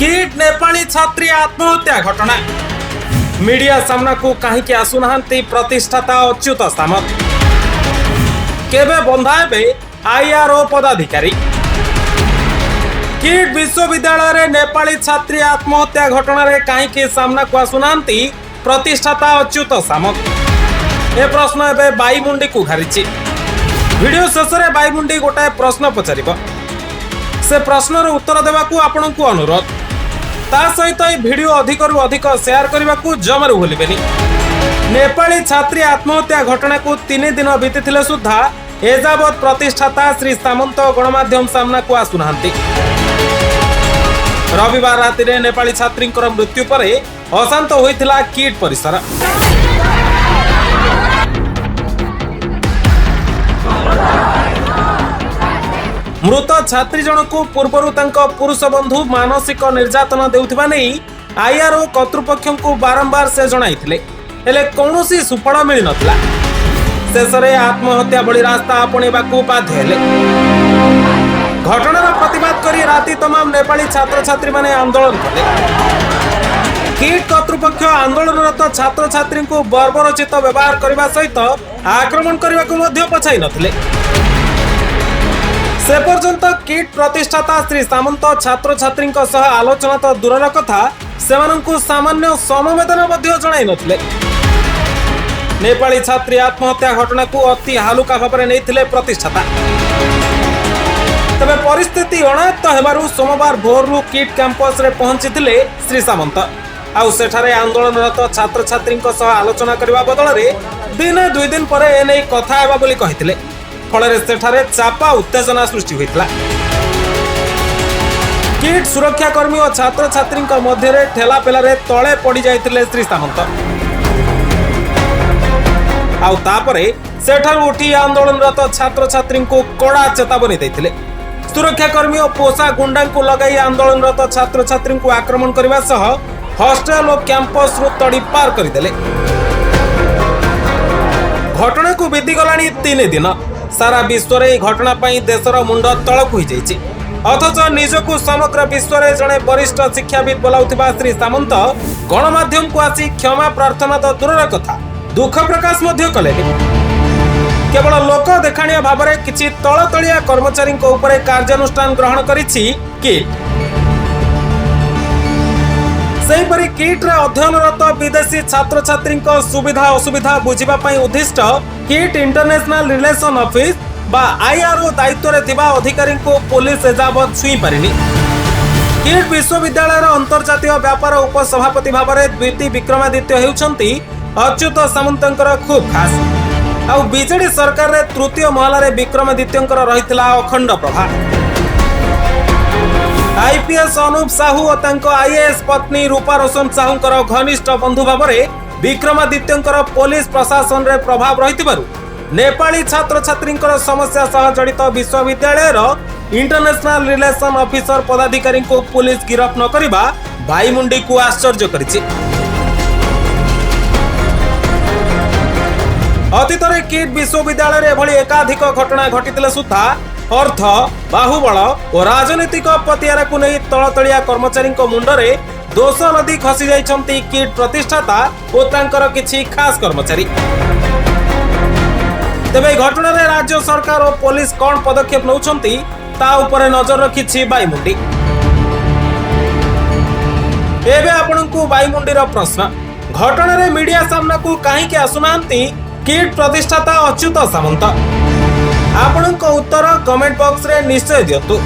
Kit Nepali छात्री आत्महत्या घटना media सामना को कहीं आसुना प्रतिष्ठाता अच्युत सामंत केबे बंधाबे आईआरओ पदाधिकारी। किट विश्वविद्यालय रे नेपाली छात्री आत्महत्या घटना रे कहीं सामना को आसुना प्रतिष्ठाता अच्युत सामंत ए प्रश्न एवं बाईमुंडी को घारी। वीडियो शेष में बाईमुंडी गोटाए प्रश्न पचार से प्रश्नर उत्तर देवाकू आपण को अनुरोध ता सहित वीडियो अधिक रु अधिक शेयर करने को जमारू भूलिबेनी। नेपाली छात्री आत्महत्या घटना को 3 दिन बीती सुधा एजावत प्रतिष्ठाता श्री सामंत गणमाध्यम सामना को आसुना। रविवार राति रे नेपाली छात्री मृत्यु पर अशांत होइथिला किट परिसर। मृत छात्री जनक पूर्वर पुरुष बंधु मानसिक निर्यातना देउथिबा नै आईआरओ कर्तृपक्ष को बारंबार से जणाइथिले हेले कौनसी सुफल मिल नथिला। शेष में आत्महत्या भली रास्ता आपणेबाकू बाध्य हेले। घटनार प्रतिवाद करी राति तमाम नेपाली छात्र छात्री माने आंदोलन कले। किट कर्तृपक्ष आंदोलनरत छात्र छात्री को बर्बरचित व्यवहार करने सहित आक्रमण करने को मध्य पछाई नथिले। से पर्यंत किट प्रतिष्ठाता श्री सामंत छात्र छात्री सह आलोचना तो दूरर कथा सेमानंकु सामान्य समवेदना मध्य जणाई नथिले। नेपाली छात्री आत्महत्या घटना को अति हालुका भाव में नहीं प्रतिष्ठाता। तबे परिस्थिति अनायत्त हेबारु सोमवार भोरु किट कैंपस रे पहुंचीथिले श्री सामंत। आउ सेठारे आंदोलनरत छात्र छात्री सह आलोचना करबा बदल रे दिने 2 दिन पर एने कथा हेबा बोली कहिथिले। फल सेठारे चापा उत्तेजना सृष्टि होइतला। किट सुरक्षाकर्मी और छात्र छात्री मध्य ठेला पेलारे तले पड़ी जाइतिले श्री सामंत। आउ तापरे सेठारु उठी आंदोलनरत छात्र छात्री को कड़ा चेतावनी देइतिले। सुरक्षाकर्मी और पोषा गुंडा को लगाई आंदोलनरत छात्र छात्री को आक्रमण करने सह हॉस्टेल और कैंपस रु तड़ी पार करदेले। घटना को बीती गलानी 3 दिन। सारा विश्व रे घटना पाई देशर मुंड तलक हो जाइछि। अथच निजको समग्र विश्व रे जणे वरिष्ठ शिक्षाविद बोलाउथिबा श्री सामंत गणमाध्यम को आसी क्षमा प्रार्थना तो दूरर कथा दुख प्रकाश मध्य कले। केवल लोक देखाणिया भाव में किछि तलतलिया कर्मचारी उपरे कार्यानुष्ठान ग्रहण करिछि किट। सेहीपरि किट रे अध्ययनरत विदेशी छात्र छात्री सुविधा असुविधा बुझिबा पई उद्दिष्ट किट इंटरनेशनल रिलेशन ऑफिस बा आईआरओ दायित्व रे थिबा अधिकारी को पुलिस एजावत छुई पारिनी। किट विश्वविद्यालय अंतर्जातीय व्यापार उपसभापति भाव में द्विती विक्रमादित्य हेउछंती अच्युत सामंतंकर खूब खास। आउ बीजेडी सरकार रे तृतीय महला रे विक्रमादित्यंकर रहितला अखंड प्रभाव। आईपीएस अनूप साहू और तांको आईएएस पत्नी रूपा रोशन साहूंकर घनिष्ठ बंधु भाव में विक्रमादित्यंकर पुलिस प्रशासन रे प्रभाव रहितबारु नेपाली छात्र छात्री समस्या सह जड़ित विश्वविद्यालय इंटरनेशनल रिलेशन ऑफिसर पदाधिकारी को पुलिस गिरफ्त न करिबा बाईमुंडी को आश्चर्य करिछि। अतीत रे किट विश्वविद्यालय रे भली एकाधिक घटना घटितिले सुद्धा अर्थ बाहुबल और राजनीतिक पतियारा को नहीं तलतलिया कर्मचारी मुंडरे दोष नदी खसी जाइछंती किट प्रतिष्ठाता और तांकर किछि खास कर्मचारी। तेबे घटना रे राज्य सरकार और पुलिस कौन पदक्षेप नौछंती ता उपरे नजर रखिछि बाईमुंडी। एबे आपनकु बाईमुंडीर प्रश्न घटना रे मीडिया सामना को कहीं आसुनांती किट प्रतिष्ठाता अच्युत सामंत। आपनक उत्तर कमेंट बॉक्स रे निश्चय दियंतु।